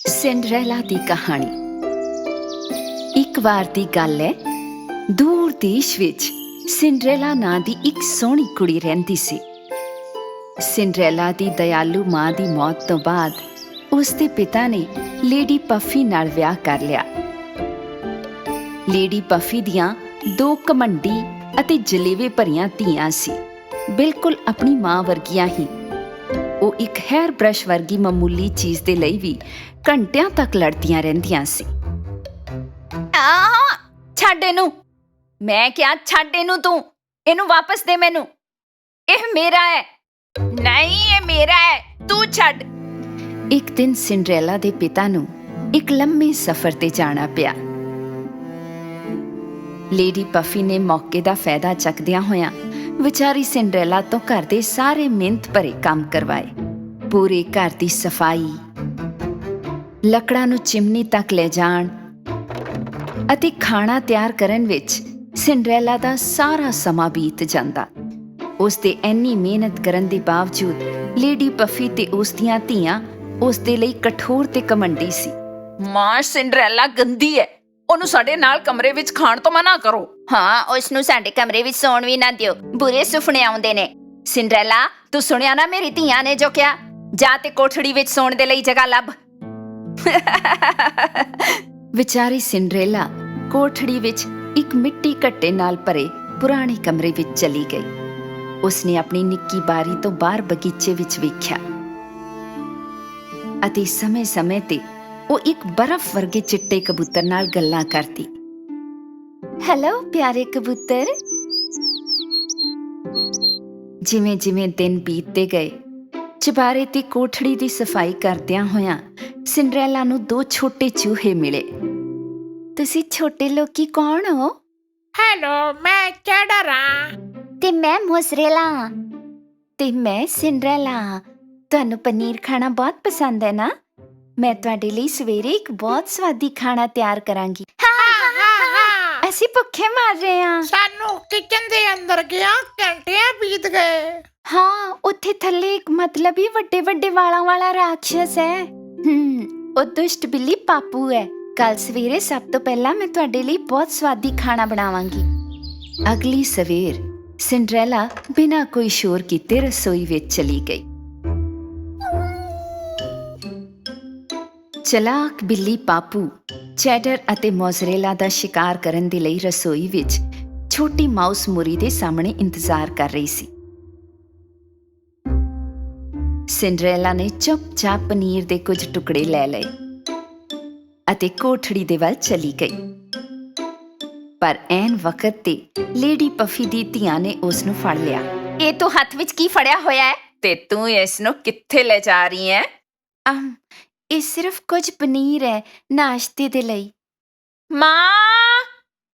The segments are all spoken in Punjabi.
सिंड्रेला दी कहानी। एक बार दी गल है, दूर देश विच सिंड्रेला नां दी एक सोहनी कुड़ी रहिंदी सी। सिंड्रेला दी दयालु मां दी मौत तो बाद उसके पिता ने लेडी पफी नाल विआह कर लिया। लेडी पफी दियां दो घमंडी अते जलेवे भरियां धीआं सी, बिल्कुल अपनी मां वर्गियां ही। वो एक हेयर ब्रश वर्गी मामूली चीज दे लई भी घंटियां तक लड़दियां रहिंदियां सी। छड्ड इनू, मैं क्या छड्ड इनू, तू इनू वापस दे मैनू, यह मेरा है। नहीं, ये मेरा है, तू छड्ड। एक दिन सिंड्रेला दे पिता नू एक लंबे सफर ते जाना पिया। लेडी पफी ने मौके दा फायदा चकदियां होया विचारी सिंड्रेला तो घर दे सारे मिहनत भरे काम करवाए। पूरे घर दी सफाई, लकड़ां नू चिमनी तक ले जाण अते खाना तैयार करन विच सिंड्रेला दा सारा समा बीत जांदा। उसदे इन्नी मेहनत करन दे बावजूद लेडी पफी ते उसदियां धीआं उसदे लई कठोर ते घमंडी सी। मां सिंड्रेला गंदी है, ਉਹਨੂੰ ਸਾਡੇ ਨਾਲ ਕਮਰੇ ਵਿੱਚ ਖਾਣ ਤੋਂ ਮਨਾ ਕਰੋ। ਹਾਂ, ਉਸ ਨੂੰ ਸਾਡੇ ਕਮਰੇ ਵਿੱਚ ਸੌਣ ਵੀ ਨਾ ਦਿਓ, ਬੁਰੇ ਸੁਪਨੇ ਆਉਂਦੇ ਨੇ। ਸਿੰਡਰੈਲਾ, ਤੂੰ ਸੁਣਿਆ ਨਾ ਮੇਰੀ ਧੀਆਂ ਨੇ ਜੋ ਕਿਹਾ, ਜਾ ਤੇ ਕੋਠੜੀ ਵਿੱਚ ਸੌਣ ਦੇ ਲਈ ਜਗ੍ਹਾ ਲੱਭ। ਵਿਚਾਰੀ ਸਿੰਡਰੈਲਾ ਕੋਠੜੀ ਵਿੱਚ ਇੱਕ ਮਿੱਟੀ ਘੱਟੇ ਨਾਲ ਭਰੇ ਪੁਰਾਣੇ ਕਮਰੇ ਵਿੱਚ ਚਲੀ ਗਈ। ਉਸਨੇ ਆਪਣੀ ਨਿੱਕੀ ਬਾਰੀ ਤੋਂ ਬਾਹਰ ਬਗੀਚੇ ਵਿੱਚ ਵੇਖਿਆ ਅਤੇ ਸਮੇਂ-ਸਮੇਂ ਤੇ ਉਹ ਇੱਕ ਬਰਫ਼ ਵਰਗੇ ਚਿੱਟੇ ਕਬੂਤਰ ਨਾਲ ਗੱਲਾਂ ਕਰਦੀ। ਹੈਲੋ ਪਿਆਰੇ ਕਬੂਤਰ। ਜਿਵੇਂ ਜਿਵੇਂ ਦਿਨ ਬੀਤਦੇ ਗਏ, ਚੁਬਾਰੇ ਤੇ ਕੋਠੜੀ ਦੀ ਸਫਾਈ ਕਰਦਿਆਂ ਹੋਇਆਂ ਸਿੰਡਰੈਲਾ ਨੂੰ ਦੋ ਛੋਟੇ ਚੂਹੇ ਮਿਲੇ। ਤੁਸੀਂ ਛੋਟੇ ਲੋਕੀ ਕੌਣ ਹੋ? ਹੈਲੋ, ਮੈਂ ਚੈਡਰ ਹਾਂ। ਤੇ ਮੈਂ ਮੋਜ਼ਰੇਲਾ। ਤੇ ਮੈਂ ਸਿੰਡਰੈਲਾ। ਤੁਹਾਨੂੰ ਪਨੀਰ ਖਾਣਾ ਬਹੁਤ ਪਸੰਦ ਹੈ ਨਾ? ਮੈਂ ਤੁਹਾਡੇ ਲਈ ਸਵੇਰੇ ਇੱਕ ਬਹੁਤ ਸਵਾਦੀ ਖਾਣਾ ਤਿਆਰ ਕਰਾਂਗੀ। ਅਸੀਂ ਭੁੱਖੇ ਮਰ ਰਹੇ ਹਾਂ। ਸਾਨੂੰ ਕਿਚਨ ਦੇ ਅੰਦਰ ਗਿਆ ਘੰਟਿਆਂ ਬੀਤ ਗਏ। ਹਾਂ, ਉੱਥੇ ਥੱਲੇ ਇੱਕ ਮਤਲਬੀ ਵੱਡੇ ਵੱਡੇ ਵਾਲਾਂ ਵਾਲਾ ਰਾਖਸ਼ ਹੈ। ਉਹ ਦੁਸ਼ਟ ਬਿੱਲੀ ਪਾਪੂ ਹੈ। ਕੱਲ ਸਵੇਰੇ ਸਭ ਤੋਂ ਪਹਿਲਾਂ ਮੈਂ ਤੁਹਾਡੇ ਲਈ ਬਹੁਤ ਸਵਾਦੀ ਖਾਣਾ ਬਣਾਵਾਂਗੀ। ਅਗਲੀ ਸਵੇਰ ਸਿੰਡਰੈਲਾ ਬਿਨਾਂ ਕੋਈ ਸ਼ੋਰ ਕੀਤੇ ਰਸੋਈ ਵਿੱਚ ਚਲੀ ਗਈ। ਚਲਾਕ ਬਿੱਲੀ ਪਾਪੂ ਚੈਡਰ ਅਤੇ ਮੋਜ਼ਰੇਲਾ ਦਾ ਸ਼ਿਕਾਰ ਕਰਨ ਦੇ ਲਈ ਰਸੋਈ ਵਿੱਚ ਛੋਟੀ ਮਾਊਸ ਮੁਰੀ ਦੇ ਸਾਹਮਣੇ ਇੰਤਜ਼ਾਰ ਕਰ ਰਹੀ ਸੀ। ਸਿੰਡਰੈਲਾ ਨੇ ਚੁੱਪਚਾਪ ਪਨੀਰ ਦੇ ਕੁਝ ਟੁਕੜੇ ਲੈ ਲਏ ਅਤੇ ਕੋਠੜੀ ਦੇ ਵੱਲ ਚਲੀ ਗਈ। ਪਰ ਐਨ ਵਕਤ ਤੇ ਲੇਡੀ ਪਫੀ ਦੀ ਧੀਆਂ ਨੇ ਉਸ ਨੂੰ ਫੜ ਲਿਆ। ਇਹ ਤੂੰ ਹੱਥ ਵਿੱਚ ਕੀ ਫੜਿਆ ਹੋਇਆ ਹੈ ਤੇ ਤੂੰ ਇਸ ਨੂੰ ਕਿੱਥੇ ਲੈ ਜਾ ਰਹੀ ਹੈ? ਇਹ ਸਿਰਫ ਕੁਝ ਪਨੀਰ ਹੈ, ਨਾਸ਼ਤੇ ਦੇ ਲਈ। ਮਾਂ,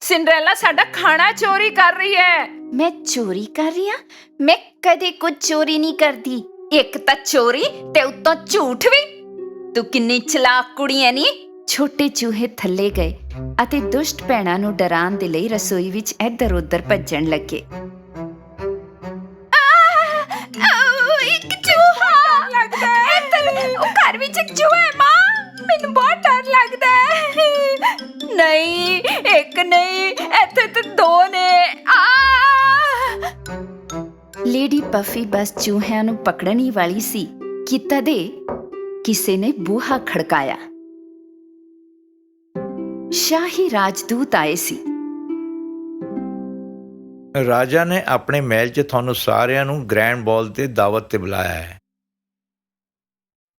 ਸਿੰਡਰੈਲਾ ਸਾਡਾ ਖਾਣਾ ਚੋਰੀ ਕਰ ਰਹੀ ਹੈ। ਮੈਂ ਚੋਰੀ ਕਰ ਰਹੀ ਹਾਂ? ਮੈਂ ਕਦੇ ਕੁਝ ਚੋਰੀ ਨਹੀਂ ਕਰਦੀ। ਇੱਕ ਤਾਂ ਚੋਰੀ ਤੇ ਉੱਤੋਂ ਝੂਠ ਵੀ। ਤੂੰ ਕਿੰਨੀ ਚਲਾਕ ਕੁੜੀ ਐ ਨੀ। ਛੋਟੇ ਚੂਹੇ ਥੱਲੇ ਗਏ ਅਤੇ ਦੁਸ਼ਟ ਭੈਣਾਂ ਨੂੰ ਡਰਾਉਣ ਦੇ ਲਈ ਰਸੋਈ ਵਿੱਚ ਇੱਧਰ ਉੱਧਰ ਭੱਜਣ ਲੱਗੇ। ਇੱਕ ਚੂਹਾ ਲੱਗਦਾ ਹੈ। ਉਹ ਘਰ ਵਿੱਚ ਇੱਕ ਚੂਹਾ ਹੈ। ਮਾਂ, ਮੈਨੂੰ ਬਹੁਤ ਡਰ ਲੱਗਦਾ ਹੈ। ਨਹੀਂ, ਇੱਕ ਨਹੀਂ, ਇੱਥੇ ਤੇ ਦੋ ਨੇ। ਲੇਡੀ ਪਫੀ ਬਸ ਚੂਹਿਆਂ ਨੂੰ ਪਕੜਨ ਹੀ ਵਾਲੀ ਸੀ ਕਿ ਤਦੇ ਕਿਸੇ ਨੇ ਬੂਹਾ ਖੜਕਾਇਆ। ਸ਼ਾਹੀ ਰਾਜਦੂਤ ਆਏ ਸੀ। ਰਾਜਾ ਨੇ ਆਪਣੇ ਮਹਿਲ 'ਚ ਤੁਹਾਨੂੰ ਸਾਰਿਆਂ ਨੂੰ ਗ੍ਰੈਂਡ ਬਾਲ ਤੇ ਦਾਵਤ ਤੇ ਬੁਲਾਇਆ ਹੈ।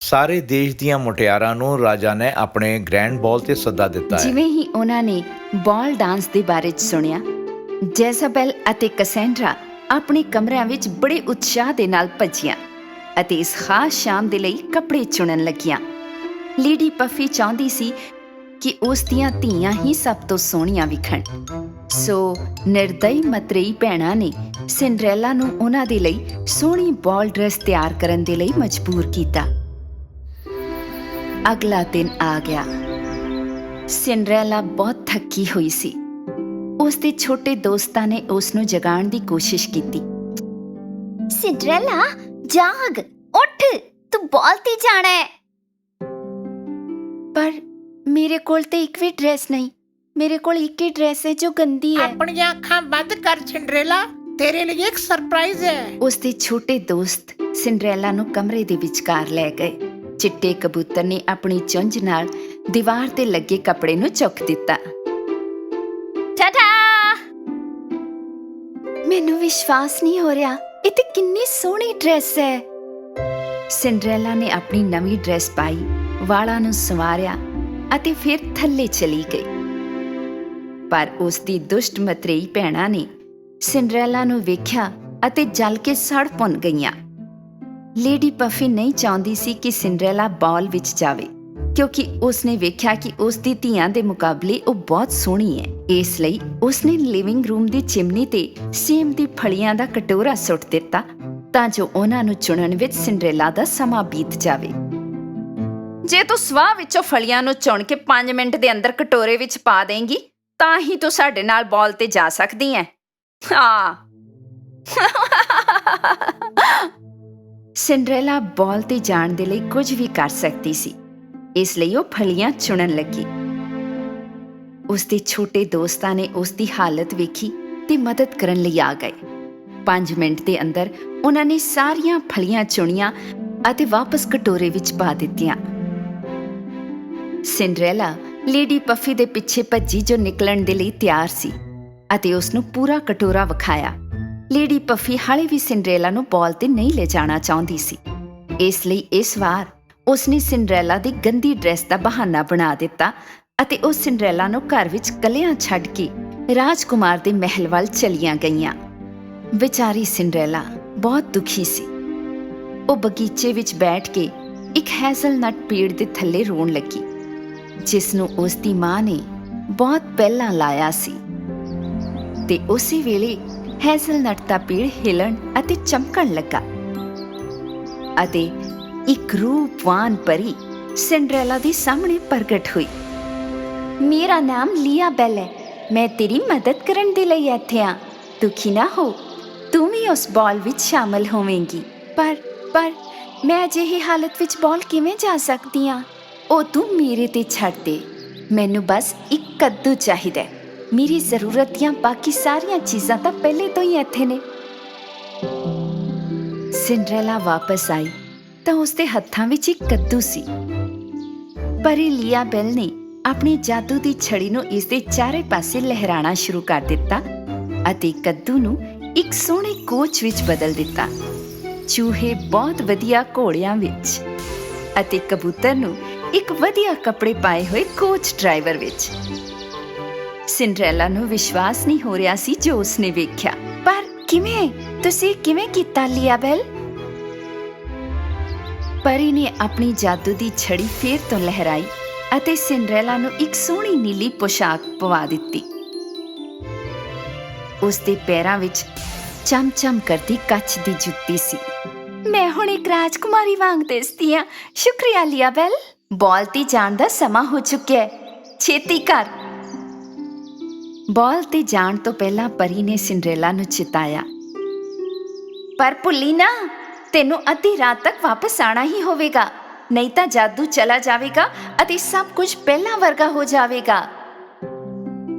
ਸਾਰੇ ਦੇਸ਼ ਦੀਆਂ ਮੁਟਿਆਰਾਂ ਨੂੰ ਰਾਜਾ ਨੇ ਆਪਣੇ ਗ੍ਰੈਂਡ ਬਾਲ ਤੇ ਸੱਦਾ ਦਿੱਤਾ ਹੈ। ਜਿਵੇਂ ਹੀ ਉਹਨਾਂ ਨੇ ਬਾਲ ਡਾਂਸ ਦੇ ਬਾਰੇ 'ਚ ਸੁਣਿਆ, ਜੈਜ਼ਾਬੈਲ ਅਤੇ ਕਸੈਂਡਰਾ ਆਪਣੇ ਕਮਰਿਆਂ ਵਿੱਚ ਬੜੇ ਉਤਸ਼ਾਹ ਦੇ ਨਾਲ ਭੱਜੀਆਂ ਅਤੇ ਇਸ ਖਾਸ ਸ਼ਾਮ ਦੇ ਲਈ ਕੱਪੜੇ ਚੁਣਨ ਲੱਗੀਆਂ। ਲੇਡੀ ਪਫੀ ਚਾਹੁੰਦੀ ਸੀ ਕਿ ਉਸ ਦੀਆਂ ਧੀਆਂ ਹੀ ਸਭ ਤੋਂ ਸੋਹਣੀਆਂ ਵਿਖਣ, ਸੋ ਨਿਰਦਈ ਮਤਰੇਈ ਭੈਣਾਂ ਨੇ ਸਿੰਡਰੈਲਾ ਨੂੰ ਉਹਨਾਂ ਦੇ ਲਈ ਸੋਹਣੀ ਬਾਲ ਡਰੈਸ ਤਿਆਰ ਕਰਨ ਦੇ ਲਈ ਮਜਬੂਰ ਕੀਤਾ। ਅਗਲਾ ਦਿਨ ਆ ਗਿਆ। ਸਿੰਡਰੈਲਾ ਬਹੁਤ ਥੱਕੀ ਹੋਈ ਸੀ। ਉਸ ਦੇ ਛੋਟੇ ਦੋਸਤਾਂ ਨੇ ਉਸ ਨੂੰ ਜਗਾਉਣ ਦੀ ਕੋਸ਼ਿਸ਼ ਕੀਤੀ। ਸਿੰਡਰੈਲਾ, ਜਾਗ, ਉੱਠ, ਤੂੰ ਬਾਲ ਤੇ ਜਾਣਾ ਹੈ। ਪਰ ਮੇਰੇ ਕੋਲ ਤੇ ਇੱਕ ਵੀ ਡਰੈਸ ਨਹੀਂ। ਮੇਰੇ ਕੋਲ ਇੱਕ ਹੀ ਡਰੈਸ ਹੈ ਜੋ ਗੰਦੀ ਹੈ। ਆਪਣੀਆਂ ਅੱਖਾਂ ਬੰਦ ਕਰ ਸਿੰਡਰੇਲਾ, ਤੇਰੇ ਲਈ ਇੱਕ ਸਰਪ੍ਰਾਈਜ਼ ਹੈ। ਉਸਦੇ ਛੋਟੇ ਦੋਸਤ ਸਿੰਡਰੇਲਾ ਨੂੰ ਕਮਰੇ ਦੇ ਵਿਚਕਾਰ ਲੈ ਗਏ। ਚਿੱਟੇ ਕਬੂਤਰ ਨੇ ਆਪਣੀ ਚੁੰਝ ਨਾਲ ਦੀਵਾਰ ਤੇ ਲੱਗੇ ਕੱਪੜੇ ਨੂੰ ਚੁੱਕ ਦਿੱਤਾ। ਟਾਟਾ! ਮੈਨੂੰ ਵਿਸ਼ਵਾਸ ਨਹੀਂ ਹੋ ਰਿਹਾ, ਇਹ ਤੇ ਕਿੰਨੀ ਸੋਹਣੀ ਡਰੈਸ ਹੈ। ਸਿੰਡਰੇਲਾ ਨੇ ਆਪਣੀ ਨਵੀਂ ਡਰੈਸ ਪਾਈ, ਵਾਲਾਂ ਨੂੰ ਸੰਵਾਰਿਆ ਅਤੇ ਫਿਰ ਥੱਲੇ ਚਲੀ ਗਈ। ਪਰ ਉਸਦੀ ਦੁਸ਼ਟ ਮਤਰੇਈ ਭੈਣਾਂ ਨੇ ਸਿੰਡਰੇਲਾ ਨੂੰ ਵੇਖਿਆ ਅਤੇ ਜਲ ਕੇ ਸੜ ਭੁੰਨ ਗਈਆਂ। ਲੇਡੀ ਪਫੀ ਨਹੀਂ ਚਾਹੁੰਦੀ ਸੀ ਕਿ ਸਿੰਡਰੇਲਾ ਬਾਲ ਵਿੱਚ ਜਾਵੇ, ਕਿਉਂਕਿ ਉਸਨੇ ਵੇਖਿਆ ਕਿ ਉਸਦੀ ਧੀਆਂ ਦੇ ਮੁਕਾਬਲੇ ਉਹ ਬਹੁਤ ਸੋਹਣੀ ਹੈ। ਇਸ ਲਈ ਉਸਨੇ ਲਿਵਿੰਗ ਰੂਮ ਦੀ ਚਿਮਨੀ ਤੇ ਸੇਮ ਦੀ ਫਲੀਆਂ ਦਾ ਕਟੋਰਾ ਸੁੱਟ ਦਿੱਤਾ ਤਾਂ ਜੋ ਉਹਨਾਂ ਨੂੰ ਚੁਣਨ ਵਿੱਚ ਸਿੰਡਰੇਲਾ ਦਾ ਸਮਾਂ ਬੀਤ ਜਾਵੇ। ਜੇ ਤੂੰ ਸਵਾਹ ਵਿੱਚੋਂ ਫਲੀਆਂ ਨੂੰ ਚੁਣ ਕੇ 5 ਮਿੰਟ ਦੇ ਅੰਦਰ ਕਟੋਰੇ ਵਿੱਚ ਪਾ ਦੇਂਗੀ ਤਾਂ ਹੀ ਤੂੰ ਸਾਡੇ ਨਾਲ ਬਾਲ ਤੇ ਜਾ ਸਕਦੀ ਹੈ। ਹਾਂ। ਸਿੰਡਰੇਲਾ ਬਾਲ ਤੇ ਜਾਣ ਦੇ ਲਈ ਕੁਝ ਵੀ ਕਰ ਸਕਦੀ ਸੀ, ਇਸ ਲਈ ਉਹ ਫਲੀਆਂ ਚੁਣਨ ਲੱਗੀ। ਉਸਦੇ ਛੋਟੇ ਦੋਸਤਾਂ ਨੇ ਉਸਦੀ ਹਾਲਤ ਵੇਖੀ ਤੇ ਮਦਦ ਕਰਨ ਲਈ ਆ ਗਏ। 5 ਮਿੰਟ ਦੇ ਅੰਦਰ ਉਹਨਾਂ ਨੇ ਸਾਰੀਆਂ ਫਲੀਆਂ ਚੁਣੀਆਂ ਅਤੇ ਵਾਪਸ ਕਟੋਰੇ ਵਿੱਚ ਪਾ ਦਿੱਤੀਆਂ। ਸਿੰਡਰੇਲਾ ਲੇਡੀ ਪਫੀ ਦੇ ਪਿੱਛੇ ਭੱਜੀ ਜੋ ਨਿਕਲਣ ਦੇ ਲਈ ਤਿਆਰ ਸੀ ਅਤੇ ਉਸਨੂੰ ਪੂਰਾ ਕਟੋਰਾ ਵਿਖਾਇਆ। ਲੇਡੀ ਪਫੀ ਹਾਲੇ ਵੀ ਸਿੰਡਰੇਲਾ ਨੂੰ ਬਾਲ ਤੇ ਨਹੀਂ ਲੈ ਜਾਣਾ ਚਾਹੁੰਦੀ ਸੀ, ਇਸ ਲਈ ਇਸ ਵਾਰ ਉਸਨੇ ਸਿੰਡਰੇਲਾ ਦੀ ਗੰਦੀ ਡਰੈਸ ਦਾ ਬਹਾਨਾ ਬਣਾ ਦਿੱਤਾ ਅਤੇ ਉਹ ਸਿੰਡਰੇਲਾ ਨੂੰ ਘਰ ਵਿੱਚ ਇਕੱਲਿਆਂ ਛੱਡ ਕੇ ਰਾਜਕੁਮਾਰ ਦੇ ਮਹਿਲ ਵੱਲ ਚਲੀਆਂ ਗਈਆਂ। ਵਿਚਾਰੀ ਸਿੰਡਰੇਲਾ ਬਹੁਤ ਦੁਖੀ ਸੀ। ਉਹ ਬਗੀਚੇ ਵਿੱਚ ਬੈਠ ਕੇ ਇੱਕ ਹੈਜ਼ਲਨਟ ਪੇੜ ਦੇ ਥੱਲੇ ਰੋਣ ਲੱਗੀ, ਜਿਸ ਨੂੰ ਉਸਦੀ ਮਾਂ ਨੇ ਬਹੁਤ ਪਹਿਲਾਂ ਲਾਇਆ ਸੀ। ਤੇ ਉਸੇ ਵੇਲੇ ਹੈਜ਼ਲਨਟ ਦਾ ਪੇੜ ਹਿਲਣ ਅਤੇ ਚਮਕਣ ਲੱਗਾ ਅਤੇ ਇੱਕ ਰੂਪਵਾਨ ਪਰੀ ਸਿੰਡਰੇਲਾ ਦੇ ਸਾਹਮਣੇ ਪ੍ਰਗਟ ਹੋਈ। ਮੇਰਾ ਨਾਮ ਲੀਆ ਬੈਲ ਹੈ, ਮੈਂ ਤੇਰੀ ਮਦਦ ਕਰਨ ਦੇ ਲਈ ਇੱਥੇ ਹਾਂ। ਦੁਖੀ ਨਾ ਹੋ, ਤੂੰ ਵੀ ਉਸ ਬਾਲ ਵਿੱਚ ਸ਼ਾਮਲ ਹੋਵੇਂਗੀ। ਪਰ ਮੈਂ ਅਜਿਹੀ ਹਾਲਤ ਵਿੱਚ ਬਾਲ ਕਿਵੇਂ ਜਾ ਸਕਦੀ ਹਾਂ? ਉਹ ਤੂੰ ਮੇਰੇ ਤੇ ਛੱਡ ਦੇ, ਮੈਨੂੰ ਬਸ ਇੱਕ ਕੱਦੂ ਚਾਹੀਦਾ। ਮੇਰੀ ਜ਼ਰੂਰਤ ਦੀਆਂ ਬਾਕੀ ਸਾਰੀਆਂ ਚੀਜ਼ਾਂ ਤਾਂ ਪਹਿਲੇ ਤੋਂ ਹੀ ਇੱਥੇ ਨੇ। ਸਿੰਡਰੇਲਾ ਵਾਪਸ ਆਈ ਤਾਂ ਉਸਦੇ ਹੱਥਾਂ ਵਿੱਚ ਇੱਕ ਕੱਦੂ ਸੀ। ਪਰੀ ਲੀਆ ਬੈਲ ਨੇ ਆਪਣੀ ਜਾਦੂ ਦੀ ਛੜੀ ਨੂੰ ਇਸਦੇ ਚਾਰੇ ਪਾਸੇ ਲਹਿਰਾਣਾ ਸ਼ੁਰੂ ਕਰ ਦਿੱਤਾ ਅਤੇ ਕੱਦੂ ਨੂੰ ਇੱਕ ਸੋਹਣੇ ਕੋਚ ਵਿੱਚ ਬਦਲ ਦਿੱਤਾ। ਚੂਹੇ ਬਹੁਤ ਵਧੀਆ ਘੋੜਿਆਂ ਵਿੱਚ ਅਤੇ ਕਬੂਤਰ ਨੂੰ ਇੱਕ ਵਧੀਆ ਕੱਪੜੇ ਪਾਏ ਹੋਏ ਕੋਚ ਡਰਾਈਵਰ ਵਿੱਚ। ਸਿੰਡਰੇਲਾ ਨੂੰ ਵਿਸ਼ਵਾਸ ਨਹੀਂ ਹੋ ਰਿਹਾ ਸੀ ਜੋ ਉਸਨੇ ਵੇਖਿਆ। ਪਰ ਕਿਵੇਂ? ਤੁਸੀਂ ਕਿਵੇਂ ਕੀਤਾ ਲੀਆ ਬੈਲ? ਪਰੀ ਨੇ ਆਪਣੀ ਜਾਦੂ ਦੀ ਛੜੀ ਫੇਰ ਤੋਂ ਲਹਿਰਾਈ ਅਤੇ ਸਿੰਡਰੇਲਾ ਨੂੰ ਇੱਕ ਸੋਹਣੀ ਨੀਲੀ ਪੋਸ਼ਾਕ ਪਵਾ ਦਿੱਤੀ। ਉਸਦੇ ਪੈਰਾਂ ਵਿੱਚ ਚਮ-ਚਮ ਕਰਦੀ ਕੱਚ ਦੀ ਜੁੱਤੀ ਸੀ। ਮੈਂ ਹੁਣ ਇੱਕ ਰਾਜਕੁਮਾਰੀ ਵਾਂਗ ਦਿਸਦੀ ਹਾਂ। ਸ਼ੁਕਰੀਆ ਲੀਆ ਬੈਲ। ਬਾਲ ਤੇ ਜਾਣ ਦਾ ਸਮਾਂ ਹੋ ਚੁੱਕਿਆ ਹੈ, ਛੇਤੀ ਕਰ। ਬਾਲ ਤੇ ਜਾਣ ਤੋਂ ਪਹਿਲਾਂ ਪਰੀ ਨੇ ਸਿੰਡਰੇਲਾ ਨੂੰ ਚਿਤਾਇਆ, ਪਰ ਭੁੱਲੀ ਨਾ, ਤੈਨੂੰ ਅੱਧੀ ਰਾਤ ਤੱਕ ਵਾਪਸ ਆਣਾ ਹੀ ਹੋਵੇਗਾ, ਨਹੀਂ ਤਾਂ ਜਾਦੂ ਚਲਾ ਜਾਵੇਗਾ ਅਤੇ ਸਭ ਕੁਝ ਪਹਿਲਾਂ ਵਰਗਾ ਹੋ ਜਾਵੇਗਾ।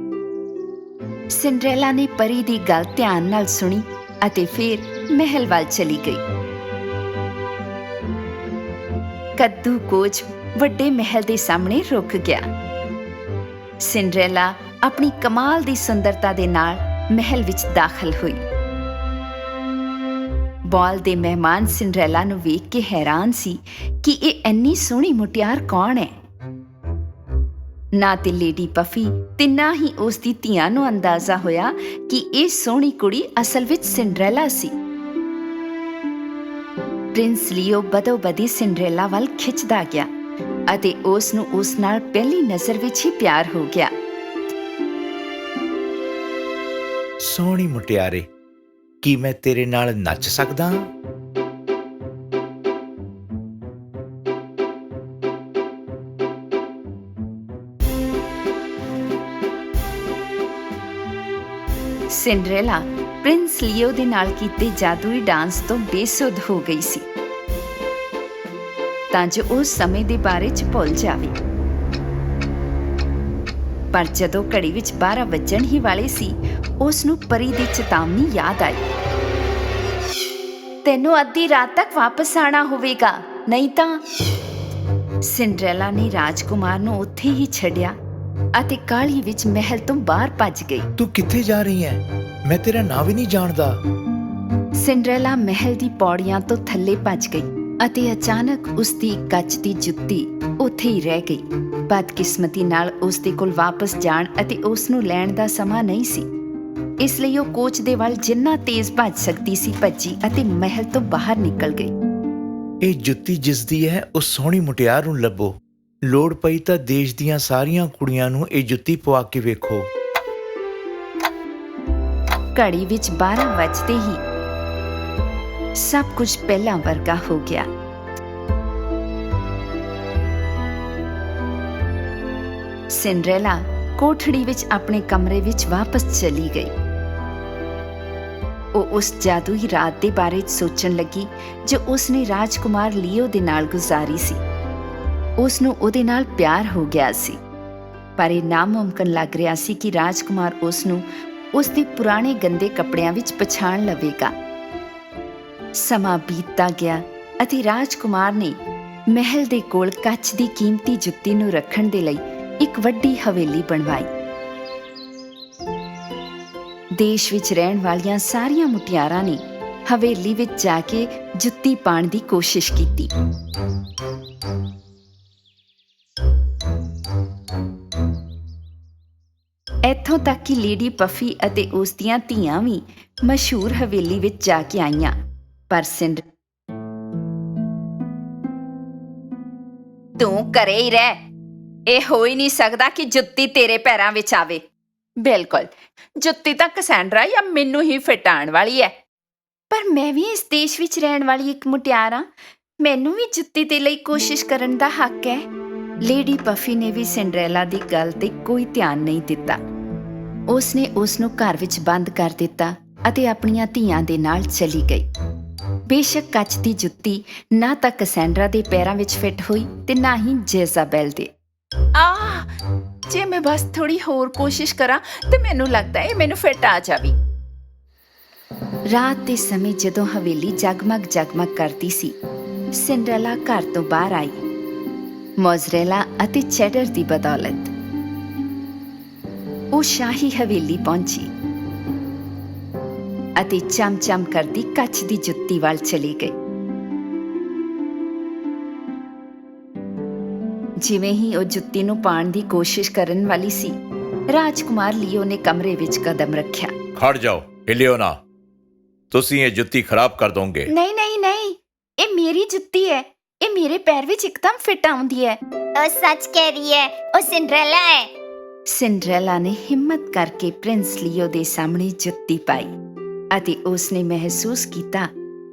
ਸਿੰਡਰੇਲਾ ਨੇ ਪਰੀ ਦੀ ਗੱਲ ਧਿਆਨ ਨਾਲ ਸੁਣੀ ਅਤੇ ਫਿਰ ਮਹਿਲ ਵੱਲ ਚਲੀ ਗਈ। ਕੱਦੂ ਕੋਚ ਵੱਡੇ ਮਹਿਲ ਦੇ ਸਾਹਮਣੇ ਰੁਕ ਗਿਆ। ਸਿੰਡਰੇਲਾ ਆਪਣੀ ਕਮਾਲ ਦੀ ਸੁੰਦਰਤਾ ਦੇ ਨਾਲ ਮਹਿਲ ਵਿੱਚ ਦਾਖਲ ਹੋਈ। ਬਾਲ ਦੇ ਮਹਿਮਾਨ ਸਿੰਡਰੇਲਾ ਨੂੰ ਵੇਖ ਕੇ ਹੈਰਾਨ ਸੀ ਕਿ ਇਹ ਇੰਨੀ ਸੋਹਣੀ ਮੁਟਿਆਰ ਕੌਣ ਹੈ। ਨਾ ਤੇ ਲੇਡੀ ਪਫੀ ਤੇ ਨਾ ਹੀ ਉਸ ਦੀ ਧੀਆਂ ਨੂੰ ਅੰਦਾਜ਼ਾ ਹੋਇਆ ਕਿ ਇਹ ਸੋਹਣੀ ਕੁੜੀ ਅਸਲ ਵਿੱਚ ਸਿੰਡਰੇਲਾ ਸੀ। ਪ੍ਰਿੰਸ ਲੀਓ ਬਦੋ-ਬਦੀ ਸਿੰਡਰੇਲਾ ਵੱਲ ਖਿੱਚਦਾ ਗਿਆ ਅਤੇ ਉਸ ਨੂੰ ਉਸ ਨਾਲ ਪਹਿਲੀ ਨਜ਼ਰ ਵਿੱਚ ਹੀ ਪਿਆਰ ਹੋ ਗਿਆ। ਸੋਹਣੀ ਮੁਟਿਆਰੇ, ਕੀ ਮੈਂ ਤੇਰੇ ਨਾਲ ਨੱਚ ਸਕਦਾ ਹਾਂ? ਸਿੰਡਰੇਲਾ ਪ੍ਰਿੰਸ ਲੀਓ ਦੇ ਨਾਲ ਕੀਤੇ ਜਾਦੂਈ ਡਾਂਸ ਤੋਂ ਬੇਸੁੱਧ ਹੋ ਗਈ ਸੀ। ਤਾਂ ਜੋ ਉਹ ਸਮੇਂ ਦੇ ਬਾਰੇ 'ਚ ਭੁੱਲ ਜਾਵੇ। ਪਰ ਜਦੋਂ ਘੜੀ ਵਿੱਚ 12 ਵੱਜਣ ਹੀ ਵਾਲੇ ਸੀ, ਉਸ ਨੂੰ ਪਰੀ ਦੀ ਚੇਤਾਵਨੀ ਯਾਦ ਆਈ। ਤੈਨੂੰ ਅੱਧੀ ਰਾਤ ਤੱਕ ਵਾਪਸ ਆਣਾ ਹੋਵੇਗਾ, ਨਹੀਂ ਤਾਂ। ਸਿੰਡਰੈਲਾ ਨੇ ਰਾਜਕੁਮਾਰ ਨੂੰ ਉੱਥੇ ਹੀ ਛੱਡਿਆ ਅਤੇ ਕਾਹਲੀ ਵਿੱਚ ਮਹਿਲ ਤੋਂ ਬਾਹਰ ਭੱਜ ਗਈ। ਤੂੰ ਕਿੱਥੇ ਜਾ ਰਹੀ ਹੈ? ਮੈਂ ਤੇਰਾ ਨਾਂ ਵੀ ਨਹੀਂ ਜਾਣਦਾ। ਸਿੰਡਰੈਲਾ ਮਹਿਲ ਦੀ ਪੌੜੀਆਂ ਤੋਂ ਥੱਲੇ ਭੱਜ ਗਈ ਅਤੇ ਅਚਾਨਕ ਉਸ ਦੀ ਕੱਚ ਦੀ ਜੁੱਤੀ ਉੱਥੇ ਹੀ ਰਹਿ ਗਈ। ਬਦਕਿਸਮਤੀ ਨਾਲ ਉਸ ਦੇ ਕੋਲ ਵਾਪਸ ਜਾਣ ਅਤੇ ਉਸ ਨੂੰ ਲੈਣ ਦਾ ਸਮਾਂ ਨਹੀਂ ਸੀ, ਇਸ ਲਈ ਉਹ ਕੋਚ ਦੇ ਵੱਲ ਜਿੰਨਾ ਤੇਜ਼ ਭੱਜ ਸਕਦੀ ਸੀ ਭੱਜੀ ਅਤੇ ਮਹਿਲ ਤੋਂ ਬਾਹਰ ਨਿਕਲ ਗਈ। ਇਹ ਜੁੱਤੀ ਜਿਸ ਦੀ ਹੈ, ਉਸ ਸੋਹਣੀ ਮੁਟਿਆਰ ਨੂੰ ਲੱਭੋ। ਲੋੜ ਪਈ ਤਾਂ ਦੇਸ਼ ਦੀਆਂ ਸਾਰੀਆਂ ਕੁੜੀਆਂ ਨੂੰ ਇਹ ਜੁੱਤੀ ਪਵਾ ਕੇ ਵੇਖੋ। ਘੜੀ ਵਿੱਚ 12 ਵੱਜਦੇ ਹੀ ਸਭ ਕੁਝ ਪਹਿਲਾਂ ਵਰਗਾ ਹੋ ਗਿਆ। ਸਿੰਡਰੈਲਾ ਕੋਠੜੀ ਵਿੱਚ ਆਪਣੇ ਕਮਰੇ ਵਿੱਚ ਵਾਪਸ ਚਲੀ ਗਈ। ਉਹ ਉਸ ਜਾਦੂਈ ਰਾਤ ਦੇ ਬਾਰੇ ਸੋਚਣ ਲੱਗੀ ਜੋ ਉਸਨੇ ਰਾਜਕੁਮਾਰ ਲੀਓ ਦੇ ਨਾਲ ਗੁਜ਼ਾਰੀ ਸੀ। ਉਸ ਨੂੰ ਉਹਦੇ ਨਾਲ ਪਿਆਰ ਹੋ ਗਿਆ ਸੀ, ਪਰ ਇਹ ਨਾਮੁਮਕਿਨ ਲੱਗ ਰਿਹਾ ਸੀ ਕਿ ਰਾਜਕੁਮਾਰ ਉਸ ਨੂੰ ਉਸ ਦੇ ਪੁਰਾਣੇ ਗੰਦੇ ਕੱਪੜਿਆਂ ਵਿੱਚ ਪਛਾਣ ਲਵੇਗਾ। ਸਮਾਂ ਬੀਤਦਾ ਗਿਆ ਅਤੇ ਰਾਜਕੁਮਾਰ ਨੇ ਮਹਿਲ ਦੇ ਕੋਲ ਕੱਚ ਦੀ ਕੀਮਤੀ ਜੁੱਤੀ ਨੂੰ ਰੱਖਣ ਦੇ ਲਈ ਇੱਕ ਵੱਡੀ ਹਵੇਲੀ ਬਣਵਾਈ। ਦੇਸ਼ ਵਿੱਚ ਰਹਿਣ ਵਾਲੀਆਂ ਸਾਰੀਆਂ ਮੁਟਿਆਰਾਂ ਨੇ ਹਵੇਲੀ ਵਿੱਚ ਜਾ ਕੇ ਜੁੱਤੀ ਪਾਉਣ ਦੀ ਕੋਸ਼ਿਸ਼ ਕੀਤੀ। ਇੱਥੋਂ ਤੱਕ ਕਿ ਲੇਡੀ ਪਫੀ ਅਤੇ ਉਸ ਦੀਆਂ ਧੀਆਂ ਵੀ ਮਸ਼ਹੂਰ ਹਵੇਲੀ ਵਿੱਚ ਜਾ ਕੇ ਆਈਆਂ, ਪਰ ਤੂੰ ਘਰੇ ਹੀ ਰਹਿ। ਇਹ ਹੋ ਹੀ ਨਹੀਂ ਸਕਦਾ ਕਿ ਜੁੱਤੀ ਤੇਰੇ ਪੈਰਾਂ ਵਿੱਚ ਆਵੇ। ਬਿਲਕੁਲ, ਜੁੱਤੀ ਤਾਂ ਕੈਸੈਂਡਰਾ ਜਾਂ ਮੈਨੂੰ ਹੀ ਫਿੱਟ ਆਉਣ ਵਾਲੀ ਹੈ। ਪਰ ਮੈਂ ਵੀ ਇਸ ਦੇਸ਼ ਵਿੱਚ ਰਹਿਣ ਵਾਲੀ ਇੱਕ ਮੁਟਿਆਰ ਹਾਂ, ਮੈਨੂੰ ਵੀ ਜੁੱਤੀ ਦੇ ਲਈ ਕੋਸ਼ਿਸ਼ ਕਰਨ ਦਾ ਹੱਕ ਹੈ। ਲੇਡੀ ਪਫੀ ਨੇ ਵੀ ਸਿੰਡਰੈਲਾ ਦੀ ਗੱਲ ਤੇ ਕੋਈ ਧਿਆਨ ਨਹੀਂ ਦਿੱਤਾ। ਉਸਨੇ ਉਸ ਨੂੰ ਘਰ ਵਿੱਚ ਬੰਦ ਕਰ ਦਿੱਤਾ ਅਤੇ ਆਪਣੀਆਂ ਧੀਆਂ ਦੇ ਨਾਲ ਚਲੀ ਗਈ। ਬੇਸ਼ੱਕ ਕੱਚ ਦੀ ਜੁੱਤੀ ਨਾ ਤਾਂ ਕੈਸੈਂਡਰਾ ਦੇ ਪੈਰਾਂ ਵਿੱਚ ਫਿੱਟ ਹੋਈ ਤੇ ਨਾ ਹੀ ਜੇਜ਼ਾਬੈਲ ਦੇ। ਜੇ ਮੈਂ ਬਸ ਥੋੜੀ ਹੋਰ ਕੋਸ਼ਿਸ਼ ਕਰਾਂ ਤੇ ਮੈਨੂੰ ਲੱਗਦਾ ਹੈ ਮੈਨੂੰ ਫਿੱਟ ਆ ਜਾਵੇ। ਰਾਤ ਦੇ ਸਮੇਂ ਜਦੋਂ ਹਵੇਲੀ ਜਗਮਗ ਕਰਦੀ ਸੀ, ਸਿੰਡਰੈਲਾ ਘਰ ਤੋਂ ਬਾਹਰ ਆਈ, ਮੋਜ਼ਰੇਲਾ ਅਤੇ ਚੈਡਰ ਦੀ ਬਦੌਲਤ। ਉਹ ਸ਼ਾਹੀ ਹਵੇਲੀ ਪਹੁੰਚੀ ਅਤੇ ਚਮ-ਚਮ ਕਰਦੀ ਕੱਚ ਦੀ ਜੁੱਤੀ ਵੱਲ ਚਲੀ ਗਈ। ਜਿਵੇਂ ਹੀ ਉਹ ਜੁੱਤੀ ਨੂੰ ਪਾਉਣ ਦੀ ਕੋਸ਼ਿਸ਼ ਕਰਨ ਵਾਲੀ ਸੀ, ਰਾਜਕੁਮਾਰ ਲੀਓ ਨੇ ਕਮਰੇ ਵਿੱਚ ਕਦਮ ਰੱਖਿਆ। ਖੜ ਜਾਓ, ਹਿੱਲਿਓ ਨਾ, ਤੁਸੀਂ ਇਹ ਜੁੱਤੀ ਖਰਾਬ ਕਰ ਦੋਗੇ। ਨਹੀਂ, ਇਹ ਮੇਰੀ ਜੁੱਤੀ ਹੈ। ਇਹ ਮੇਰੇ ਪੈਰ ਵਿੱਚ ਇੱਕਦਮ ਫਿੱਟ ਆਉਂਦੀ ਹੈ। ਉਹ ਸੱਚ ਕਹਿ ਰਹੀ ਹੈ, ਉਹ ਸਿੰਡਰੈਲਾ ਹੈ। ਸਿੰਡਰੈਲਾ ਨੇ ਹਿੰਮਤ ਕਰਕੇ ਪ੍ਰਿੰਸ ਲੀਓ ਦੇ ਸਾਹਮਣੇ ਜੁੱਤੀ ਪਾਈ ਅਤੇ ਉਸਨੇ ਮਹਿਸੂਸ ਕੀਤਾ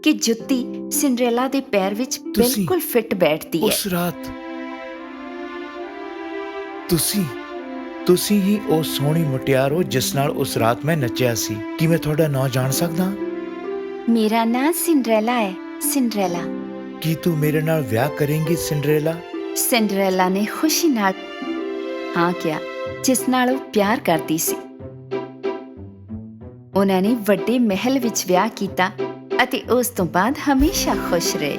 ਕਿ ਜੁੱਤੀ ਸਿੰਡਰੈਲਾ ਦੇ ਪੈਰ ਵਿੱਚ ਬਿਲਕੁਲ ਫਿੱਟ ਬੈਠਦੀ ਹੈ। ਉਸ ਰਾਤ ਤੁਸੀਂ ਹੀ ਉਹ ਸੋਹਣੀ ਮੁਟਿਆਰ ਹੋ ਜਿਸ ਨਾਲ ਉਸ ਰਾਤ ਮੈਂ ਨੱਚਿਆ ਸੀ। ਕੀ ਮੈਂ ਤੁਹਾਡਾ ਨਾਂ ਜਾਣ ਸਕਦਾ? ਮੇਰਾ ਨਾਂ ਸਿੰਡਰੈਲਾ ਹੈ। ਸਿੰਡਰੈਲਾ। ਕੀ ਤੂੰ ਮੇਰੇ ਨਾਲ ਵਿਆਹ ਕਰੇਂਗੀ ਸਿੰਡਰੈਲਾ? ਸਿੰਡਰੈਲਾ ਨੇ ਖੁਸ਼ੀ ਨਾਲ ਹਾਂ ਕਿਹਾ, ਜਿਸ ਨਾਲ ਉਹ ਪਿਆਰ ਕਰਦੀ ਸੀ। ਉਹਨਾਂ ਨੇ ਵੱਡੇ ਮਹਿਲ ਵਿੱਚ ਵਿਆਹ ਕੀਤਾ ਅਤੇ ਉਸ ਤੋਂ ਬਾਅਦ ਹਮੇਸ਼ਾ ਖੁਸ਼ ਰਹੇ।